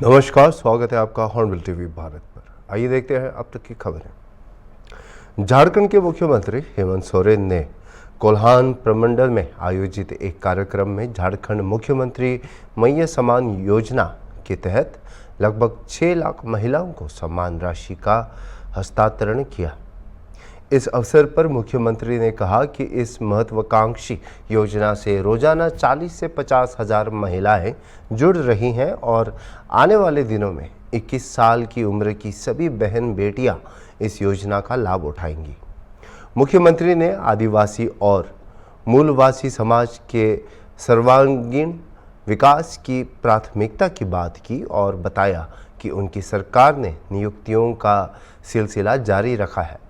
नमस्कार, स्वागत है आपका हॉर्नबिल टीवी भारत पर। आइए देखते हैं अब तक की खबरें। झारखंड के मुख्यमंत्री हेमंत सोरेन ने कोल्हान प्रमंडल में आयोजित एक कार्यक्रम में झारखंड मुख्यमंत्री मैया सम्मान योजना के तहत लगभग 6 लाख महिलाओं को सम्मान राशि का हस्तांतरण किया। इस अवसर पर मुख्यमंत्री ने कहा कि इस महत्वाकांक्षी योजना से रोजाना 40 से 50 हजार महिलाएं जुड़ रही हैं और आने वाले दिनों में 21 साल की उम्र की सभी बहन बेटियां इस योजना का लाभ उठाएंगी। मुख्यमंत्री ने आदिवासी और मूलवासी समाज के सर्वांगीण विकास की प्राथमिकता की बात की और बताया कि उनकी सरकार ने नियुक्तियों का सिलसिला जारी रखा है।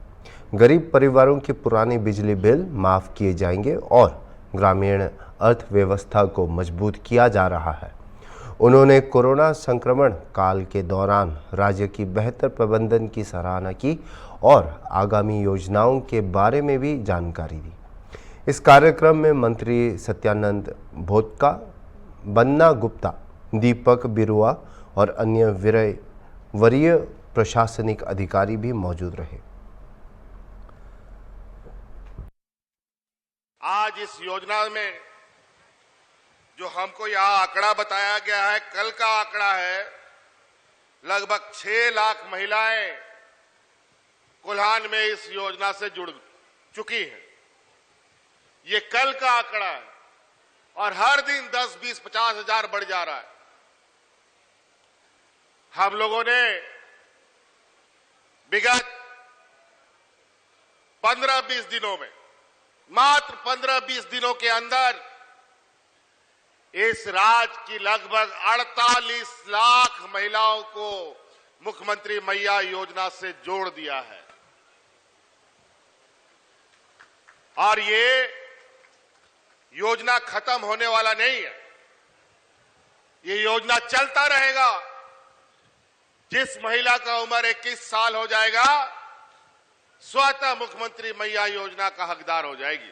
गरीब परिवारों के पुराने बिजली बिल माफ़ किए जाएंगे और ग्रामीण अर्थव्यवस्था को मजबूत किया जा रहा है। उन्होंने कोरोना संक्रमण काल के दौरान राज्य की बेहतर प्रबंधन की सराहना की और आगामी योजनाओं के बारे में भी जानकारी दी। इस कार्यक्रम में मंत्री सत्यानंद भोक्ता, बन्ना गुप्ता, दीपक बिरुआ और अन्य वरीय प्रशासनिक अधिकारी भी मौजूद रहे। आज इस योजना में जो हमको यहाँ आंकड़ा बताया गया है, कल का आंकड़ा है, लगभग 6 लाख महिलाएं कोल्हान में इस योजना से जुड़ चुकी हैं। ये कल का आंकड़ा है और हर दिन 10, 20, 50 हजार बढ़ जा रहा है। हम लोगों ने विगत 15-20 दिनों में, मात्र 15-20 दिनों के अंदर इस राज्य की लगभग 48 लाख महिलाओं को मुख्यमंत्री मैया योजना से जोड़ दिया है। और ये योजना खत्म होने वाला नहीं है, ये योजना चलता रहेगा। जिस महिला का उम्र 21 साल हो जाएगा, स्वतः मुख्यमंत्री मैया योजना का हकदार हो जाएगी।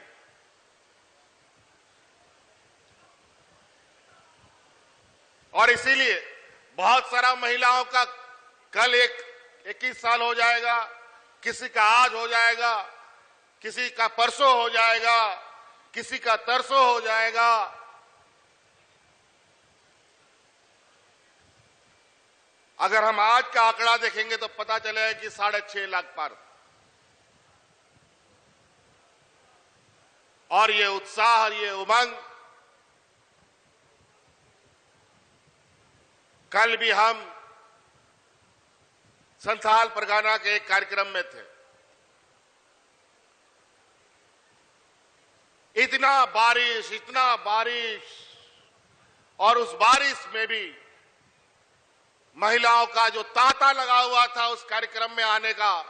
और इसीलिए बहुत सारा महिलाओं का कल 21 साल हो जाएगा, किसी का आज हो जाएगा, किसी का परसों हो जाएगा, किसी का तरसों हो जाएगा। अगर हम आज का आंकड़ा देखेंगे तो पता चलेगा कि 6.5 लाख पार। और ये उत्साह और ये उमंग, कल भी हम संथाल परगना के एक कार्यक्रम में थे। इतना बारिश और उस बारिश में भी महिलाओं का जो तांता लगा हुआ था उस कार्यक्रम में आने का,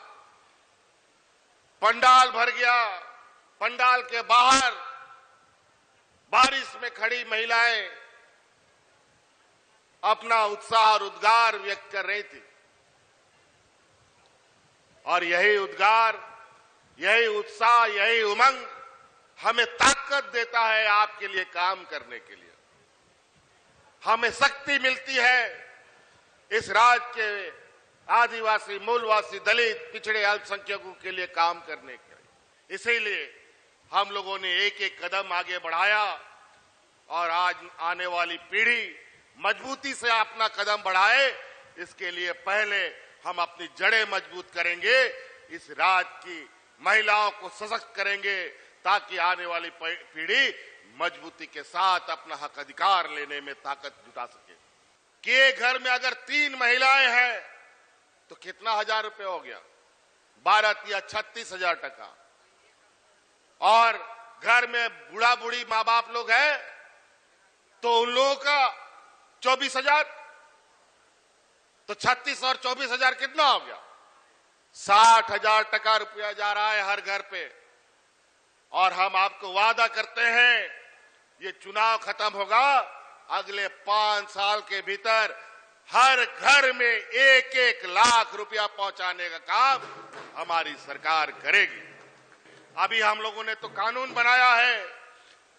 पंडाल भर गया। पंडाल के बाहर बारिश में खड़ी महिलाएं अपना उत्साह और उद्गार व्यक्त कर रही थी। और यही उद्गार, यही उत्साह, यही उमंग हमें ताकत देता है आपके लिए काम करने के लिए। हमें शक्ति मिलती है इस राज्य के आदिवासी, मूलवासी, दलित, पिछड़े, अल्पसंख्यकों के लिए काम करने के लिए। इसीलिए हम लोगों ने एक एक कदम आगे बढ़ाया और आज आने वाली पीढ़ी मजबूती से अपना कदम बढ़ाए, इसके लिए पहले हम अपनी जड़ें मजबूत करेंगे, इस राज्य की महिलाओं को सशक्त करेंगे ताकि आने वाली पीढ़ी मजबूती के साथ अपना हक अधिकार लेने में ताकत जुटा सके। कि घर में अगर 3 महिलाएं हैं तो कितना हजार रुपए हो गया? 12 या 36 हजार टका। और घर में बूढ़ा बूढ़ी माँ बाप लोग हैं तो उन लोगों का 24 हजार, तो 36 और 24 हजार कितना हो गया? 60 हजार टका रुपया जा रहा है हर घर पे। और हम आपको वादा करते हैं, ये चुनाव खत्म होगा, अगले 5 साल के भीतर हर घर में 1-1 लाख रुपया पहुंचाने का काम हमारी सरकार करेगी। अभी हम लोगों ने तो कानून बनाया है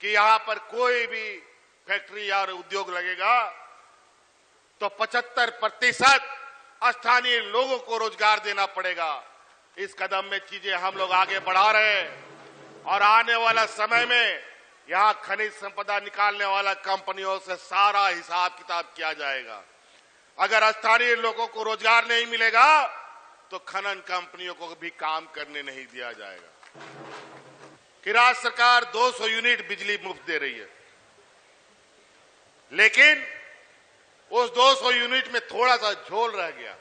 कि यहां पर कोई भी फैक्ट्री या उद्योग लगेगा तो 75% स्थानीय लोगों को रोजगार देना पड़ेगा। इस कदम में चीजें हम लोग आगे बढ़ा रहे हैं और आने वाला समय में यहां खनिज संपदा निकालने वाला कंपनियों से सारा हिसाब किताब किया जाएगा। अगर स्थानीय लोगों को रोजगार नहीं मिलेगा तो खनन कंपनियों को भी काम करने नहीं दिया जाएगा। कि राज्य सरकार 200 यूनिट बिजली मुफ्त दे रही है, लेकिन उस 200 यूनिट में थोड़ा सा झोल रह गया।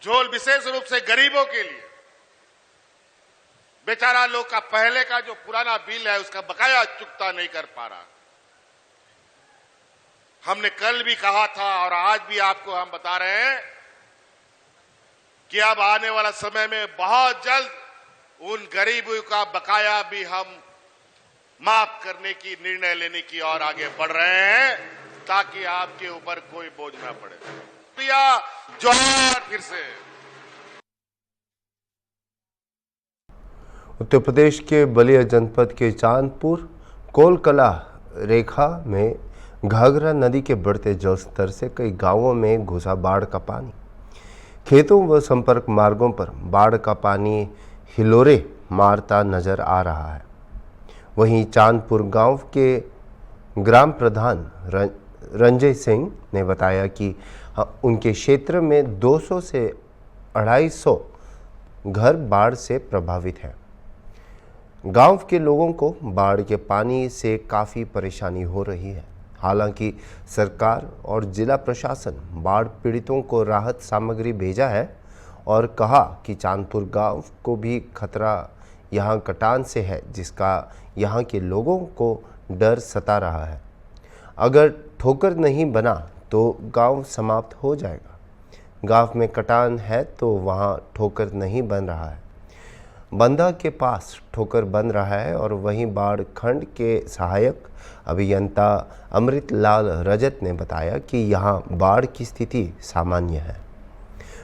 झोल विशेष रूप से गरीबों के लिए। बेचारा लोग का पहले का जो पुराना बिल है उसका बकाया चुकता नहीं कर पा रहा। हमने कल भी कहा था और आज भी आपको हम बता रहे हैं कि अब आने वाला समय में बहुत जल्द उन गरीबों का बकाया भी हम माफ करने की निर्णय लेने की ओर आगे बढ़ रहे हैं, ताकि आपके ऊपर कोई बोझ ना पड़े। प्रिया जोहार फिर से। उत्तर प्रदेश के बलिया जनपद के चांदपुर कोलकला रेखा में घाघरा नदी के बढ़ते जलस्तर से कई गांवों में घुसा बाढ़ का पानी। खेतों व संपर्क मार्गों पर बाढ़ का पानी हिलोरे मारता नजर आ रहा है। वहीं चांदपुर गांव के ग्राम प्रधान रंजय सिंह ने बताया कि उनके क्षेत्र में 200 से 250 घर बाढ़ से प्रभावित हैं। गांव के लोगों को बाढ़ के पानी से काफ़ी परेशानी हो रही है। हालांकि सरकार और जिला प्रशासन बाढ़ पीड़ितों को राहत सामग्री भेजा है और कहा कि चांदपुर गांव को भी खतरा यहां कटान से है, जिसका यहां के लोगों को डर सता रहा है। अगर ठोकर नहीं बना तो गांव समाप्त हो जाएगा। गांव में कटान है तो वहां ठोकर नहीं बन रहा है। बंधा के पास ठोकर बन रहा है और वहीं बाढ़ खंड के सहायक अभियंता अमृत लाल रजत ने बताया कि यहां बाढ़ की स्थिति सामान्य है।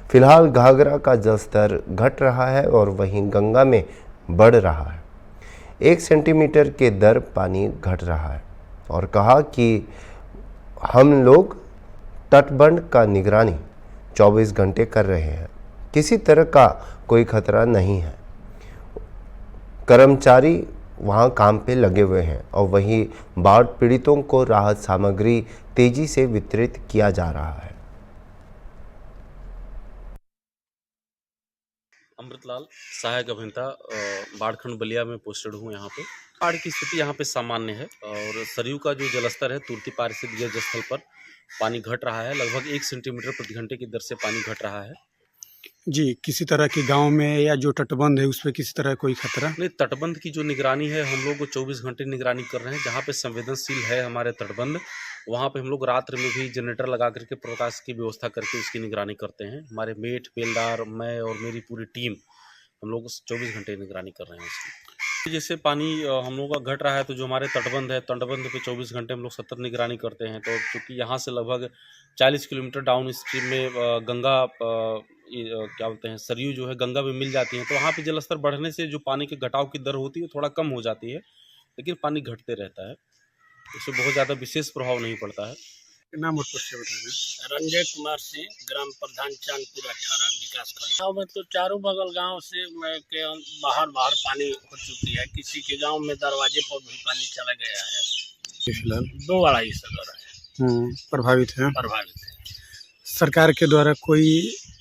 फिलहाल घाघरा का जलस्तर घट रहा है और वहीं गंगा में बढ़ रहा है। 1 सेंटीमीटर के दर पानी घट रहा है और कहा कि हम लोग तटबंध का निगरानी 24 घंटे कर रहे हैं। किसी तरह का कोई खतरा नहीं है। कर्मचारी वहां काम पे लगे हुए हैं और वहीं बाढ़ पीड़ितों को राहत सामग्री तेजी से वितरित किया जा रहा है। अमृतलाल, सहायक अभियंता, बाढ़खंड बलिया में पोस्टेड हूँ। यहाँ पे बाढ़ की स्थिति यहाँ पे सामान्य है और सरयू का जो जलस्तर है तुर्तीपार से दिए जलस्थल पर पानी घट रहा है। लगभग 1 सेंटीमीटर प्रति घंटे की दर से पानी घट रहा है। जी, किसी तरह के गांव में या जो तटबंध है उस पर किसी तरह कोई खतरा नहीं, तटबंध की जो निगरानी है हम लोग 24 घंटे निगरानी कर रहे हैं। जहाँ पे संवेदनशील है हमारे तटबंध, वहाँ पे हम लोग रात्र में भी जनरेटर लगा करके प्रकाश की व्यवस्था करके उसकी निगरानी करते हैं। हमारे मेट, बेलदार, मैं और मेरी पूरी टीम हम लोग 24 घंटे निगरानी कर रहे हैं उसकी। जैसे पानी हम लोग का घट रहा है तो जो हमारे तटबंध है, तटबंध पे 24 घंटे हम लोग सतत निगरानी करते हैं। तो क्योंकि यहाँ से लगभग 40 किलोमीटर डाउन स्ट्रीम में गंगा क्या बोलते हैं सरयू जो है गंगा में मिल जाती है, तो वहाँ पे जलस्तर बढ़ने से जो पानी के घटाव की दर होती है थोड़ा कम हो जाती है, लेकिन पानी घटते रहता है। इससे बहुत ज़्यादा विशेष प्रभाव नहीं पड़ता है। नाम और परिचय बता दें। रंजय कुमार सिंह, ग्राम प्रधान चांदपुर 18 विकास खंड। गाँव में तो चारों बगल गांव से के बाहर पानी हो चुकी है। किसी के गांव में दरवाजे पर भी पानी चला गया है। फिलहाल 2 से घर है प्रभावित है। सरकार के द्वारा कोई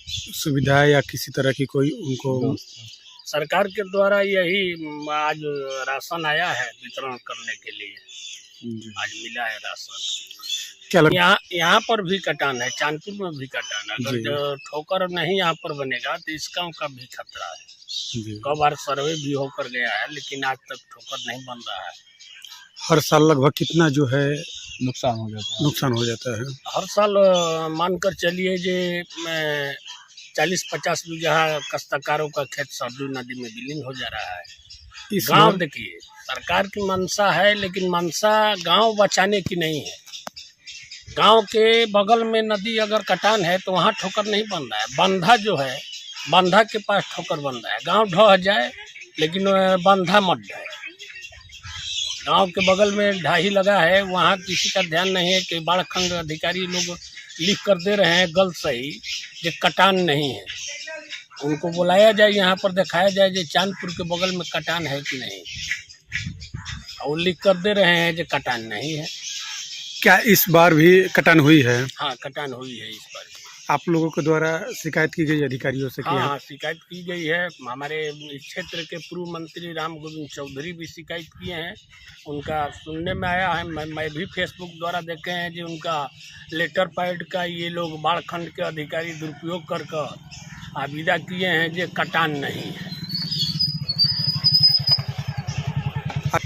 सुविधा या किसी तरह की कोई उनको सरकार के द्वारा यही आज राशन आया है वितरण करने के लिए। आज मिला है राशन। क्या यहाँ पर भी कटान है, चांदपुर में भी कटान है। अगर ठोकर नहीं यहाँ पर बनेगा तो इसका का भी खतरा है। कई बार सर्वे भी होकर गया है, लेकिन आज तक ठोकर नहीं बन रहा है। हर साल लगभग कितना जो है नुकसान हो जाता है। हर साल मानकर चलिए जे 40-50 बीघा काश्तकारों का खेत सरयू नदी में विलीन हो जा रहा है। गांव देखिए, सरकार की मंशा है, लेकिन मंशा गांव बचाने की नहीं है। गांव के बगल में नदी अगर कटान है तो वहाँ ठोकर नहीं बन रहा है। बंधा जो है, बंधा के पास ठोकर बन रहा है। गांव ढह जाए लेकिन बंधा मत ढहे। गांव के बगल में ढाही लगा है, वहाँ किसी का ध्यान नहीं है कि बाढ़ खंड अधिकारी लोग लिख कर दे रहे हैं गलत सही जो कटान नहीं है। उनको बुलाया जाए, यहाँ पर दिखाया जाए जो चांदपुर के बगल में कटान है कि नहीं, और लिख कर दे रहे हैं जो कटान नहीं है। क्या इस बार भी कटान हुई है? हाँ, कटान हुई है इस बार। आप लोगों के द्वारा शिकायत की गई अधिकारियों से? हाँ हाँ, शिकायत की गई है। हमारे क्षेत्र के पूर्व मंत्री राम गोविंद चौधरी भी शिकायत किए हैं। उनका सुनने में आया है, मैं भी फेसबुक द्वारा देखे हैं जो उनका लेटर पैड का ये लोग बाढ़ खंड के अधिकारी दुरुपयोग कर आविदा किए हैं जो कटान नहीं है।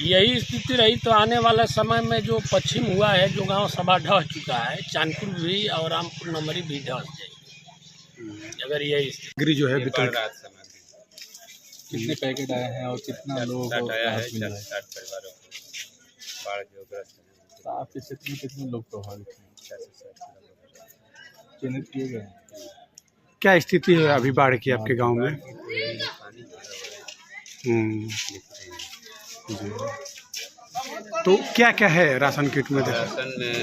यही स्थिति रही तो आने वाले समय में जो पश्चिम हुआ है, जो गांव सभा ढह चुका है, चांदपुर भी और रामपुर नमरी भी ढह जाएगी अगर यही स्थिति जो है वितरण। कितने पैकेट आए हैं और कितना लोगों को आया है? 60 परिवारों को बाढ़ जो ग्रस्त है। तो आपके क्षेत्र में कितने लोग प्रभावित हैं? चिन्हित किए गए? क्या स्थिति है अभी बाढ़ की आपके गांव में? तो क्या क्या है राशन किट में? राशन में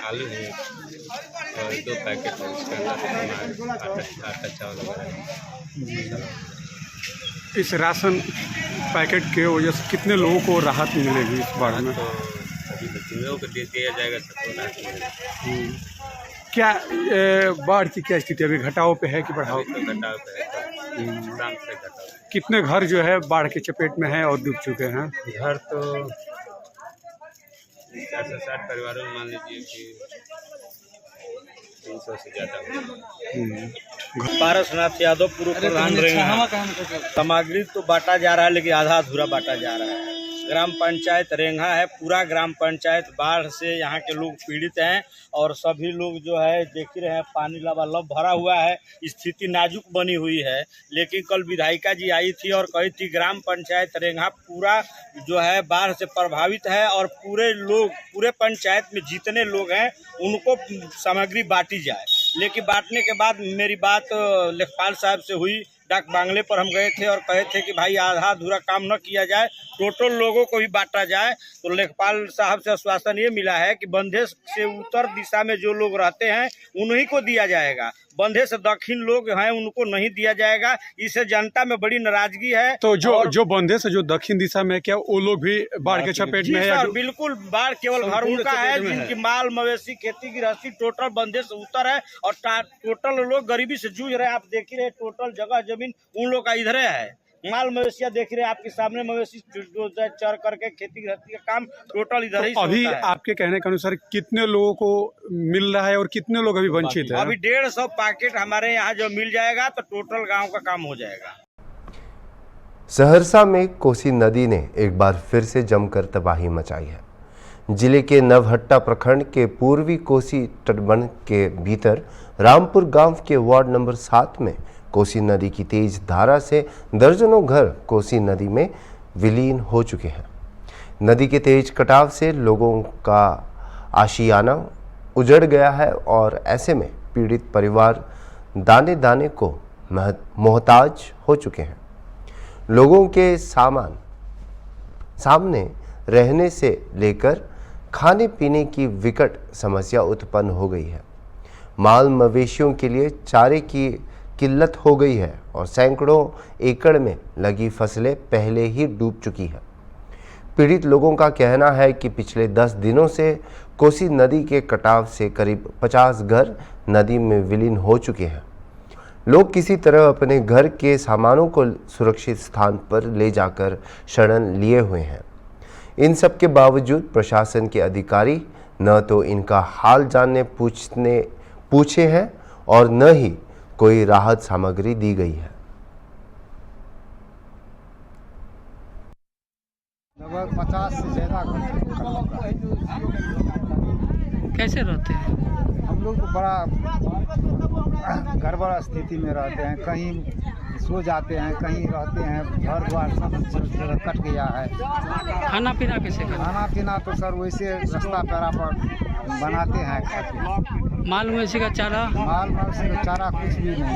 आलू है और 2 पैकेट है, उसके अंदर आटा चावल है। इस राशन पैकेट के वजह से कितने लोगों को राहत मिलेगी इस बाढ़ में? तो अभी बच्चों को दे दिया जाएगा, सबको राहत मिलेगी। क्या बाढ़ की क्या स्थिति अभी घटाव पे है कि बढ़ाव? तो घटाव पे है, शाम से घटाव। कितने घर जो है बाढ़ के चपेट में है और डूब चुके हैं? घर तो 460 परिवारों में मान लीजिए कि 300 से ज़्यादा। पारसनाथ यादव पूर्व प्रधान रहे हैं। सामग्री तो बांटा जा रहा है, लेकिन आधा अधूरा बांटा जा रहा है। ग्राम पंचायत रेंगा है, पूरा ग्राम पंचायत बाढ़ से यहाँ के लोग पीड़ित हैं और सभी लोग जो है देख ही रहे हैं, पानी लबालब भरा हुआ है, स्थिति नाजुक बनी हुई है। लेकिन कल विधायिका जी आई थी और कही थी ग्राम पंचायत रेंगा पूरा जो है बाढ़ से प्रभावित है और पूरे पंचायत में जितने लोग हैं उनको सामग्री बांटी जाए। लेकिन बांटने के बाद मेरी बात लेखपाल साहब से हुई, डाक बांग्ले पर हम गए थे और कहे थे कि भाई आधा अधूरा काम न किया जाए, टोटल लोगों को भी बांटा जाए। तो लेखपाल साहब से आश्वासन ये मिला है कि बंधे से उत्तर दिशा में जो लोग रहते हैं उन्हीं को दिया जाएगा, बंधे से दक्षिण लोग हैं उनको नहीं दिया जाएगा। इससे जनता में बड़ी नाराजगी है। तो जो बंधे से जो दक्षिण दिशा में, क्या वो लोग भी बाढ़ के चपेट में है? सर बिल्कुल, बाढ़ केवल घर उनका है जिनकी माल मवेशी खेती गृहस्थी टोटल बंधे से उत्तर है और टोटल लोग गरीबी से जूझ रहे हैं। आप देख ही रहे, टोटल जगह जमीन उन लोग का इधर है। माल मवेशिया देख रहे हैं आपके सामने, मवेशी चर करके खेती गृहस्थी का काम टोटल इधर ही। अभी आपके कहने के अनुसार कितने लोगों को मिल रहा है और कितने लोग अभी वंचित है? अभी 150 पैकेट हमारे यहाँ जो मिल जाएगा तो टोटल गांव का काम हो जाएगा। सहरसा में कोसी नदी ने एक बार फिर से जमकर तबाही मचाई है। जिले के नवहट्टा प्रखंड के पूर्वी कोसी तटबंध के भीतर रामपुर गांव के वार्ड नंबर 7 में कोसी नदी की तेज धारा से दर्जनों घर कोसी नदी में विलीन हो चुके हैं। नदी के तेज कटाव से लोगों का आशियाना उजड़ गया है और ऐसे में पीड़ित परिवार दाने दाने को मोहताज हो चुके हैं। लोगों के सामने रहने से लेकर खाने पीने की विकट समस्या उत्पन्न हो गई है। माल मवेशियों के लिए चारे की किल्लत हो गई है और सैकड़ों एकड़ में लगी फसलें पहले ही डूब चुकी है। पीड़ित लोगों का कहना है कि पिछले 10 दिनों से कोसी नदी के कटाव से करीब 50 घर नदी में विलीन हो चुके हैं। लोग किसी तरह अपने घर के सामानों को सुरक्षित स्थान पर ले जाकर शरण लिए हुए हैं। इन सब के बावजूद प्रशासन के अधिकारी न तो इनका हाल जानने पूछे हैं और न ही कोई राहत सामग्री दी गई है। लगभग 50 से ज़्यादा कैसे रहते हैं हम लोग? बड़ा गड़बड़ स्थिति में रहते हैं, कहीं सो जाते हैं, कहीं रहते हैं, घर द्वार सब कट गया है। खाना पीना कैसे करते? खाना पीना तो सर वैसे रास्ता पैरा पर बनाते हैं, खाते हैं। माल मवेशी का चारा? माल मवेशी का चारा कुछ भी नहीं है।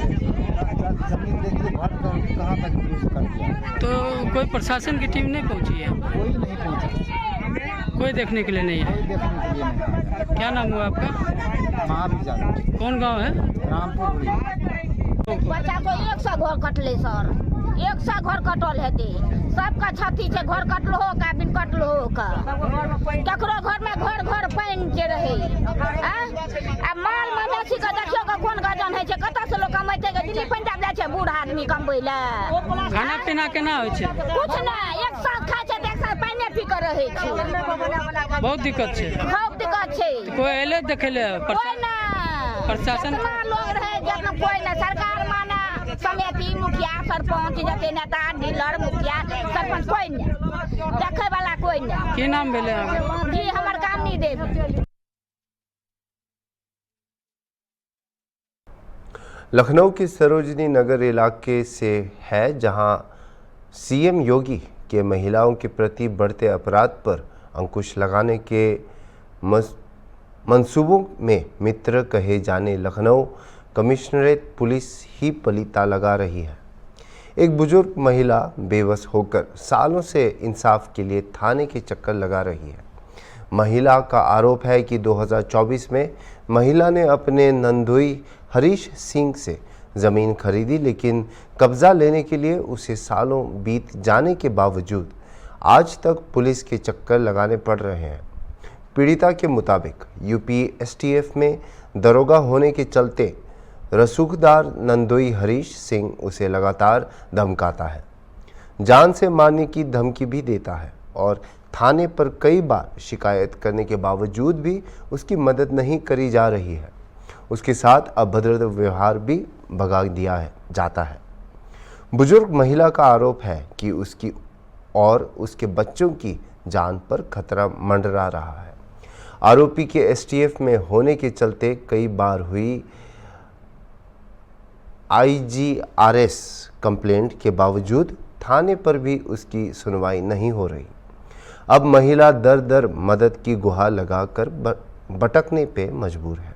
जमीन देखिए भर कर कहाँ तक यूज कर दिया। तो कोई प्रशासन की टीम नहीं पहुंची है? कोई नहीं पहुंचा। कोई देखने के लिए नहीं है। कोई देखने के लिए नहीं आया। क्या नाम हुआ आपका? महावीर यादव, कौन गांव है? रामपुर हुई। बच्चा को 100 घर कटले सर, 100 घर कटल हेते, सबका क्षति छै, घर कटलो हो का बिन कटलो हो का, ककरो घर में घर घर पानि के रहे। आ माल मवेशी के देखियो के कोन गजन है छै, कतऽ से लोग कमाइते के दिल्ली पंजाब जाइ छै बूढ़ आदमी कमबै ले। खाना पीना केना होइ छै? कुछ नहीं, एक साथ खाइ छै त एक साथ पानि पी के रहे छै। बहुत दिक्कत छै। बहुत दिक्कत छै। कोई एले देखे ले? कोई ना, प्रशासन कितना लोग रहे जब कोई ना, सरकार माना समिति मुखिया सरपंच जते नेता डीलर मुखिया सरपंच कोई नहीं, देखे वाला कोई नहीं। की नाम भेले अहाँके? जी हमर कामनी देवी। लखनऊ के सरोजनी नगर इलाके से है, जहां सीएम योगी के महिलाओं के प्रति बढ़ते अपराध पर अंकुश लगाने के मंसूबों में मित्र कहे जाने लखनऊ कमिश्नरेट पुलिस ही पलीता लगा रही है। एक बुजुर्ग महिला बेबस होकर सालों से इंसाफ के लिए थाने के चक्कर लगा रही है। महिला का आरोप है कि 2024 में महिला ने अपने नंदोई हरीश सिंह से ज़मीन खरीदी, लेकिन कब्ज़ा लेने के लिए उसे सालों बीत जाने के बावजूद आज तक पुलिस के चक्कर लगाने पड़ रहे हैं। पीड़िता के मुताबिक यूपी एसटीएफ में दरोगा होने के चलते रसूखदार नंदोई हरीश सिंह उसे लगातार धमकाता है, जान से मारने की धमकी भी देता है और थाने पर कई बार शिकायत करने के बावजूद भी उसकी मदद नहीं करी जा रही है। उसके साथ अभद्र व्यवहार भी भगा दिया जाता है। बुजुर्ग महिला का आरोप है कि उसकी और उसके बच्चों की जान पर खतरा मंडरा रहा है। आरोपी के एसटीएफ में होने के चलते कई बार हुई आईजीआरएस कंप्लेंट के बावजूद थाने पर भी उसकी सुनवाई नहीं हो रही। अब महिला दर दर मदद की गुहार लगाकर भटकने पे मजबूर है।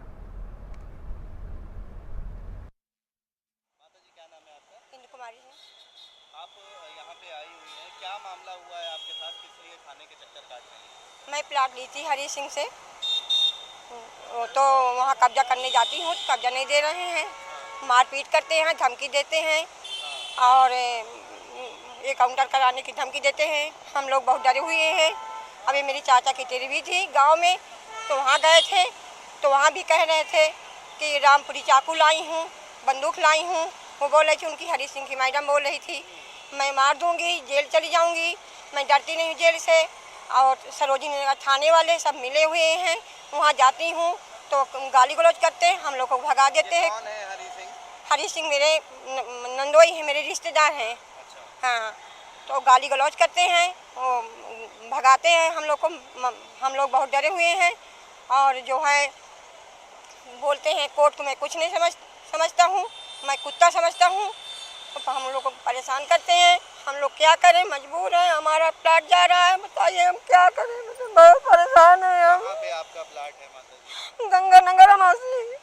मैं प्लाट ली थी हरी सिंह से, तो वहाँ कब्जा करने जाती हूँ, कब्जा नहीं दे रहे हैं, मारपीट करते हैं, धमकी देते हैं और ये काउंटर कराने की धमकी देते हैं। हम लोग बहुत डरे हुए हैं। अभी मेरी चाचा की तेरी भी थी गांव में, तो वहाँ गए थे, तो वहाँ भी कह रहे थे कि रामपुरी चाकू लाई हूँ, बंदूक लाई हूँ। वो बोल रही थी, उनकी हरी सिंह की मैडम बोल रही थी मैं मार दूँगी, जेल चली जाऊँगी, मैं डरती नहीं जेल से। और सरोजिनी नगर थाने वाले सब मिले हुए हैं, वहाँ जाती हूँ तो गाली गलौज करते हैं, हम लोग को भगा देते हैं। हरी सिंह मेरे नंदोई है, मेरे रिश्तेदार हैं। हाँ, तो गाली गलौज करते हैं, वो भगाते हैं हम लोग को। हम लोग बहुत डरे हुए हैं और जो है बोलते हैं कोर्ट को मैं कुछ नहीं समझता हूँ, मैं कुत्ता समझता हूँ। तो हम लोग को परेशान करते हैं। हम लोग क्या करें, मजबूर हैं, हमारा प्लाट जा रहा है, बताइए हम क्या करें, बहुत परेशान हैं हम। कहाँ पे आपका प्लाट है माता जी? गंगानगर अमासी।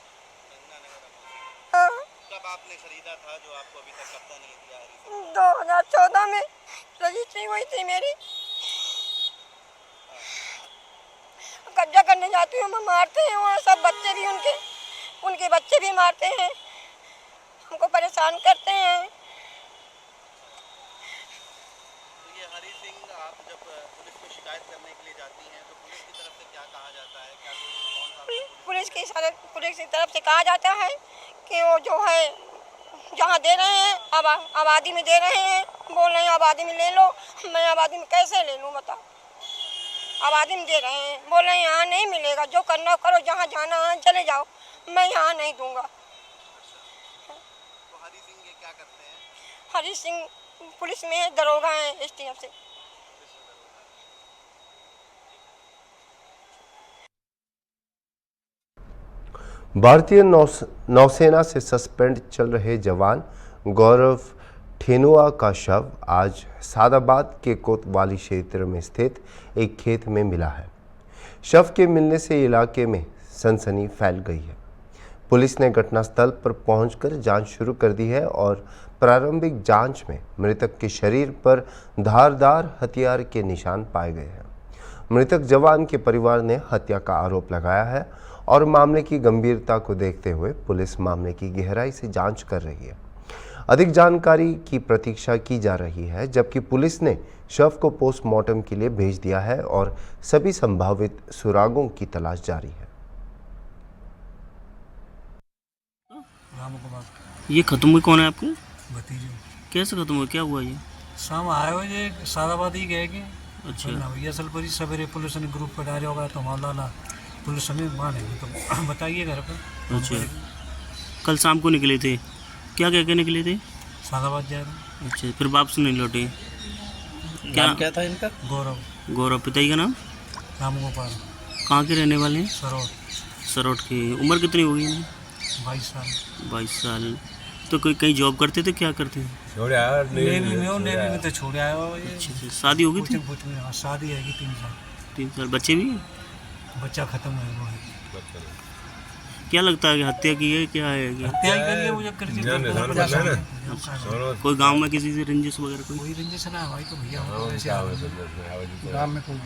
हाँ। कब आपने खरीदा था जो आपको अभी तक कब्जा नहीं दिया? 2014 में रजिस्ट्री हुई थी मेरी। कब्जा करने जाती हूँ, मारते हैं वहाँ सब बच्चे भी, उनके बच्चे भी मारते हैं, हमको परेशान करते हैं। तो ये हरी सिंह, आप जब पुलिस को शिकायत करने के लिए जाती हैं तो पुलिस की तरफ से क्या कहा जाता है? क्या पुलिस की तरफ से कहा जाता है कि वो जो है जहाँ दे रहे हैं आबादी में दे रहे हैं, बोल रहे हैं आबादी में ले लो। मैं आबादी में कैसे ले लूँ बताओ? आबादी में दे रहे हैं, बोल रहे हैं यहाँ नहीं मिलेगा, जो करना करो, जहाँ जाना है चले जाओ, मैं यहाँ नहीं दूंगा। तो हरी सिंह ये क्या करते हैं? हरी सिंह पुलिस में है, दरोगा है एसटीएफ से। भारतीय नौसेना से सस्पेंड चल रहे जवान गौरव ठेनुआ का शव आज सादाबाद के कोतवाली क्षेत्र में स्थित एक खेत में मिला है। शव के मिलने से इलाके में सनसनी फैल गई है। पुलिस ने घटनास्थल पर पहुंचकर जांच शुरू कर दी है और प्रारंभिक जांच में मृतक के शरीर पर धारदार हथियार के निशान पाए गए हैं। मृतक जवान के परिवार ने हत्या का आरोप लगाया है और मामले की गंभीरता को देखते हुए पुलिस मामले की गहराई से जांच कर रही है। अधिक जानकारी की प्रतीक्षा की जा रही है, जबकि पुलिस ने शव को पोस्टमार्टम के लिए भेज दिया है और सभी संभावित सुरागों की तलाश जारी है। ये खत्म हुई कौन है आपके भतीजे? कैसे खत्म हुआ, क्या हुआ ये? शाम आए हो ये सादाबाद ही गए कि अच्छा ये असल पर ही सवेरे पुलिस ने ग्रुप पर डाले होगा तो हमारा लाला पुलिस ने माने तो बताइए घर पर। अच्छा कल शाम को निकले थे, क्या कह के निकले थे? सादाबाद जा रहे। अच्छा फिर वापस नहीं लौटे? क्या था इनका? गौरव। गौरव। पिताजी का नाम? राम गोपाल। कहाँ के रहने वाले हैं? सरोट। सरोट की। उम्र कितनी होगी इन्हें? 22 साल। 22 साल। तो कोई कहीं जॉब करते थे, क्या करते थे? नेवी में तो छोड़ आया हुआ। अच्छा शादी होगी थी? शादी है 3 साल। 3 साल। बच्चे भी? बच्चा खत्म है वो है। क्या लगता है कि हत्या की है, क्या है? हत्या ही करी है मुझे कोई गांव में किसी से रंजिश वगैरह? कोई रंजिश ना है भाई, तो भैया ऐसे गांव में कोई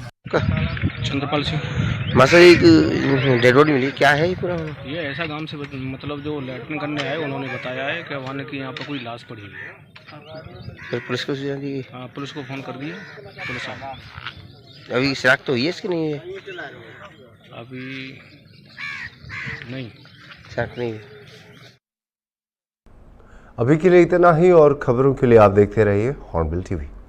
चंद्रपाल सिंह। मासा एक डेड बॉडी मिली, क्या है ये पूरा? ये ऐसा गांव से मतलब जो लैट्रिन करने आए उन्होंने बताया है कि वहाँ की यहाँ पर कोई लाश पड़ी है। फिर पुलिस को सूचना दी? हाँ पुलिस को फ़ोन कर दिया, पुलिस आ। अभी शराक तो हुई है इसकी? नहीं है अभी नहीं, शराक नहीं। अभी के लिए इतना ही और खबरों के लिए आप देखते रहिए हॉर्नबिल टीवी।